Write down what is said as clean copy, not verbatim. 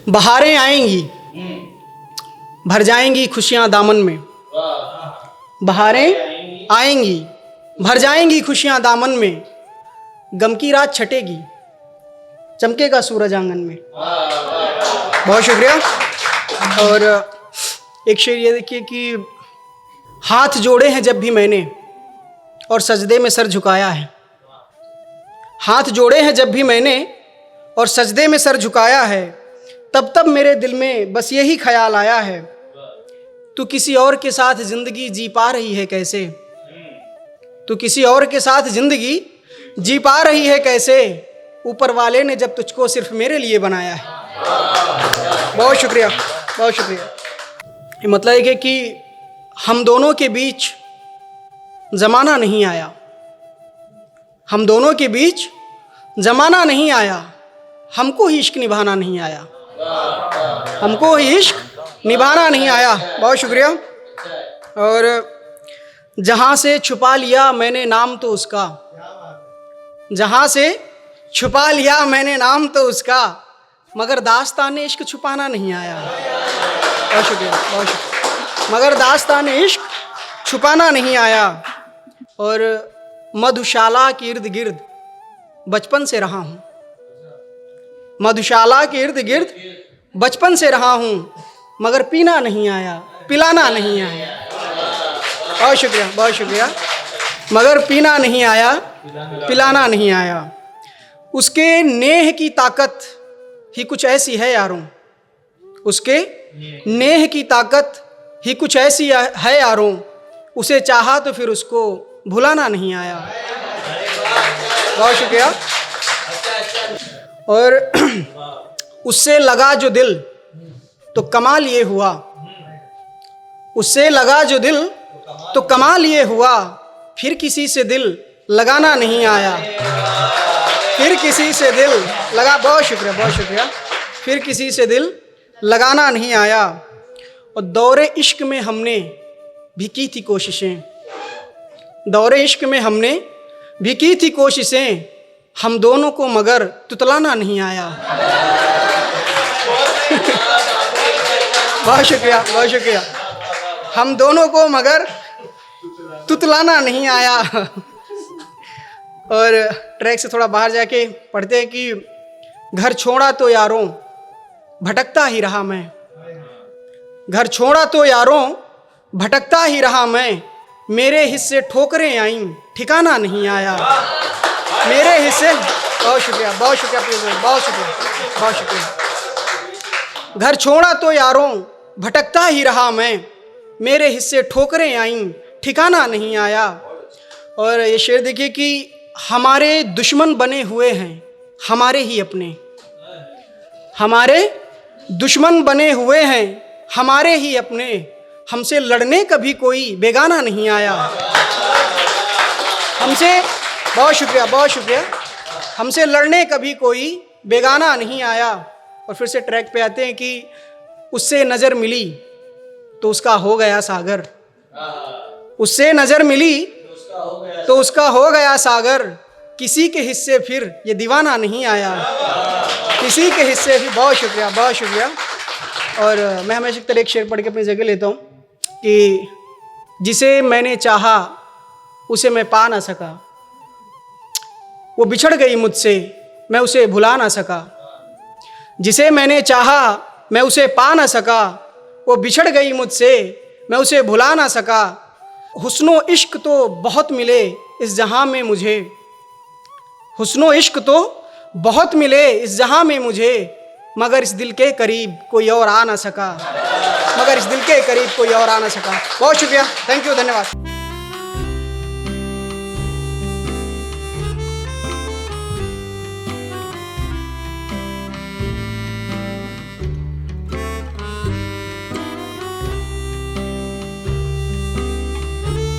बहारें आएंगी, भर जाएंगी खुशियां दामन में। बहारें आएंगी, भर जाएंगी खुशियां दामन में। गम की रात छटेगी, चमकेगा सूरज आंगन में। बहुत शुक्रिया। और एक शेर ये देखिए कि हाथ जोड़े हैं जब भी मैंने और सजदे में सर झुकाया है। हाथ जोड़े हैं जब भी मैंने और सजदे में सर झुकाया है, तब तब मेरे दिल में बस यही ख्याल आया है, तू किसी और के साथ जिंदगी जी पा रही है कैसे। तू किसी और के साथ जिंदगी जी पा रही है कैसे, ऊपर वाले ने जब तुझको सिर्फ मेरे लिए बनाया है। बहुत शुक्रिया, बहुत शुक्रिया। ये मतलब है कि हम दोनों के बीच ज़माना नहीं आया, हम दोनों के बीच ज़माना नहीं आया, हमको ही इश्क निभाना नहीं आया, हमको ही इश्क निभाना नहीं आया। बहुत शुक्रिया। और जहाँ से छुपा लिया मैंने नाम तो उसका, जहाँ से छुपा लिया मैंने नाम तो उसका, मगर दास्तान इश्क छुपाना नहीं आया। बहुत शुक्रिया, बहुत शुक्रिया। मगर दास्तान इश्क छुपाना नहीं आया। और मधुशाला के इर्द गिर्द बचपन से रहा हूँ, मधुशाला के इर्द गिर्द बचपन से रहा हूँ, मगर पीना नहीं आया, पिलाना नहीं आया। बहुत शुक्रिया, बहुत शुक्रिया। मगर पीना नहीं आया, पिलाना नहीं आया। उसके नेह की ताकत ही कुछ ऐसी है यारों, उसके नेह की ताकत ही कुछ ऐसी है यारों, उसे चाहा तो फिर उसको भुलाना नहीं आया। बहुत शुक्रिया। और उससे लगा जो दिल तो कमाल ये हुआ, उससे लगा जो दिल तो कमाल ये हुआ, फिर किसी से दिल लगाना नहीं आया, फिर किसी से दिल लगा। बहुत शुक्रिया, बहुत शुक्रिया। फिर किसी से दिल लगाना नहीं आया। और दौरे इश्क में हमने भी की थी कोशिशें, दौरे इश्क में हमने भी की थी कोशिशें, हम दोनों को मगर तुतलाना नहीं आया। बहुत शुक्रिया, बहुत शुक्रिया। हम दोनों को मगर तुतलाना नहीं आया। और ट्रैक से थोड़ा बाहर जाके पढ़ते हैं कि घर छोड़ा तो यारों भटकता ही रहा मैं, घर छोड़ा तो यारों भटकता ही रहा मैं, मेरे हिस्से ठोकरें आईं ठिकाना नहीं आया। मेरे हिस्से। बहुत शुक्रिया, बहुत शुक्रिया, बहुत शुक्रिया, बहुत शुक्रिया। घर छोड़ा तो यारों भटकता ही रहा मैं, मेरे हिस्से ठोकरें आईं ठिकाना नहीं आया। और ये शेर देखिए कि हमारे दुश्मन बने हुए हैं हमारे ही अपने, हमारे दुश्मन बने हुए हैं हमारे ही अपने, हमसे लड़ने कभी कोई बेगाना नहीं आया। हमसे। बहुत शुक्रिया, बहुत शुक्रिया। हमसे लड़ने कभी कोई बेगाना नहीं आया। और फिर से ट्रैक पे आते हैं कि उससे नज़र मिली तो उसका हो गया सागर, उससे नज़र मिली तो उसका हो गया सागर, किसी के हिस्से फिर ये दीवाना नहीं आया, किसी के हिस्से भी। बहुत शुक्रिया, बहुत शुक्रिया। और मैं हमेशा तरह एक शेर पढ़ के अपनी जगह लेता हूँ कि जिसे मैंने चाहा उसे मैं पा ना सका, वो बिछड़ गई मुझसे मैं उसे भुला ना सका। जिसे मैंने चाहा मैं उसे पा ना सका, वो बिछड़ गई मुझसे मैं उसे भुला ना सका। हुस्नो इश्क तो बहुत मिले इस जहां में मुझे, हुस्नो इश्क तो बहुत मिले इस जहां में मुझे, मगर इस दिल के करीब कोई और आ ना सका, मगर इस दिल के करीब कोई और आ ना सका। बहुत शुक्रिया, थैंक यू, धन्यवाद।